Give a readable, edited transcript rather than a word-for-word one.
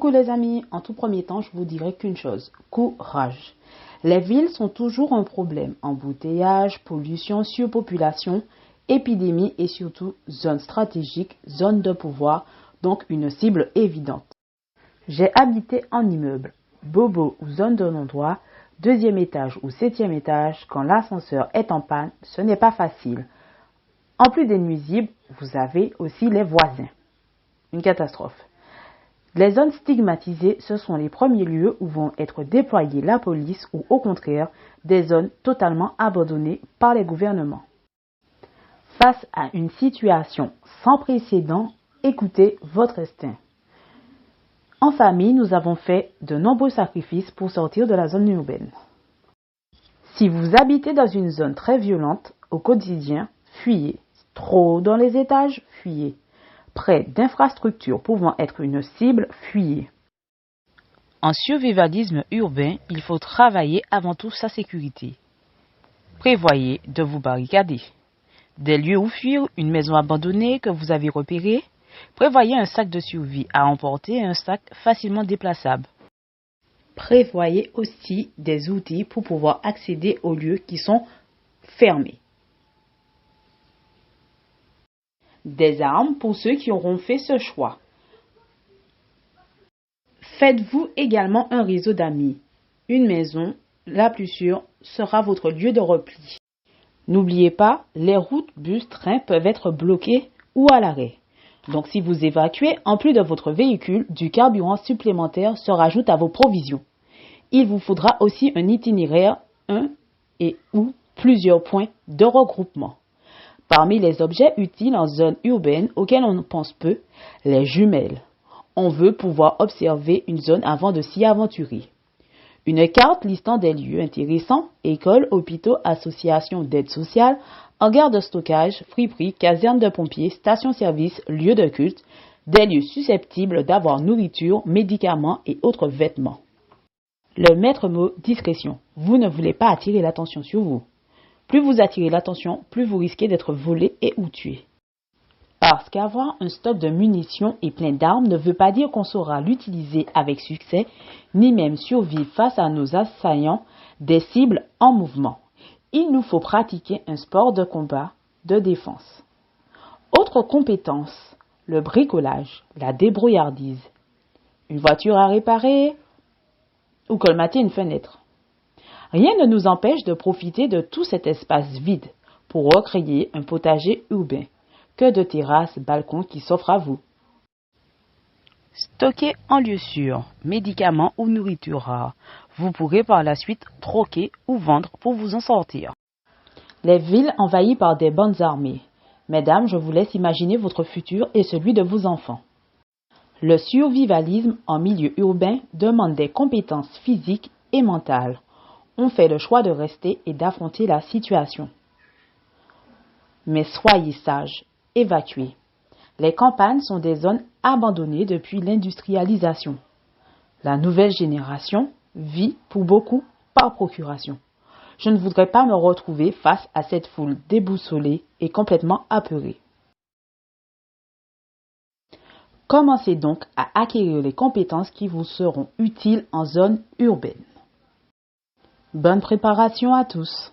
Coucou les amis, en tout premier temps, je vous dirai qu'une chose, courage. Les villes sont toujours un problème, embouteillage, pollution, surpopulation, épidémie et surtout zone stratégique, zone de pouvoir, donc une cible évidente. J'ai habité en immeuble, bobo ou zone de non-droit, 2e étage ou 7e étage, quand l'ascenseur est en panne, ce n'est pas facile. En plus des nuisibles, vous avez aussi les voisins. Une catastrophe. Les zones stigmatisées, ce sont les premiers lieux où vont être déployées la police ou au contraire des zones totalement abandonnées par les gouvernements. Face à une situation sans précédent, écoutez votre instinct. En famille, nous avons fait de nombreux sacrifices pour sortir de la zone urbaine. Si vous habitez dans une zone très violente, au quotidien, fuyez. Trop haut dans les étages, fuyez. Près d'infrastructures pouvant être une cible, fuyez. En survivalisme urbain, il faut travailler avant tout sa sécurité. Prévoyez de vous barricader. Des lieux où fuir, une maison abandonnée que vous avez repérée, prévoyez un sac de survie à emporter et un sac facilement déplaçable. Prévoyez aussi des outils pour pouvoir accéder aux lieux qui sont fermés. Des armes pour ceux qui auront fait ce choix. Faites-vous également un réseau d'amis. Une maison, la plus sûre, sera votre lieu de repli. N'oubliez pas, les routes, bus, trains peuvent être bloquées ou à l'arrêt. Donc si vous évacuez, en plus de votre véhicule, du carburant supplémentaire se rajoute à vos provisions. Il vous faudra aussi un itinéraire, un et ou plusieurs points de regroupement. Parmi les objets utiles en zone urbaine auxquels on pense peu, les jumelles. On veut pouvoir observer une zone avant de s'y aventurer. Une carte listant des lieux intéressants, écoles, hôpitaux, associations d'aide sociale, hangars de stockage, friperies, casernes de pompiers, stations-service, lieux de culte, des lieux susceptibles d'avoir nourriture, médicaments et autres vêtements. Le maître mot discrétion. Vous ne voulez pas attirer l'attention sur vous. Plus vous attirez l'attention, plus vous risquez d'être volé et ou tué. Parce qu'avoir un stock de munitions et plein d'armes ne veut pas dire qu'on saura l'utiliser avec succès, ni même survivre face à nos assaillants, des cibles en mouvement. Il nous faut pratiquer un sport de combat, de défense. Autre compétence, le bricolage, la débrouillardise. Une voiture à réparer ou colmater une fenêtre. Rien ne nous empêche de profiter de tout cet espace vide pour recréer un potager urbain. Que de terrasses, balcons qui s'offrent à vous. Stockez en lieu sûr, médicaments ou nourriture rare. Vous pourrez par la suite troquer ou vendre pour vous en sortir. Les villes envahies par des bandes armées. Mesdames, je vous laisse imaginer votre futur et celui de vos enfants. Le survivalisme en milieu urbain demande des compétences physiques et mentales. On fait le choix de rester et d'affronter la situation. Mais soyez sages, évacuez. Les campagnes sont des zones abandonnées depuis l'industrialisation. La nouvelle génération vit pour beaucoup par procuration. Je ne voudrais pas me retrouver face à cette foule déboussolée et complètement apeurée. Commencez donc à acquérir les compétences qui vous seront utiles en zone urbaine. Bonne préparation à tous!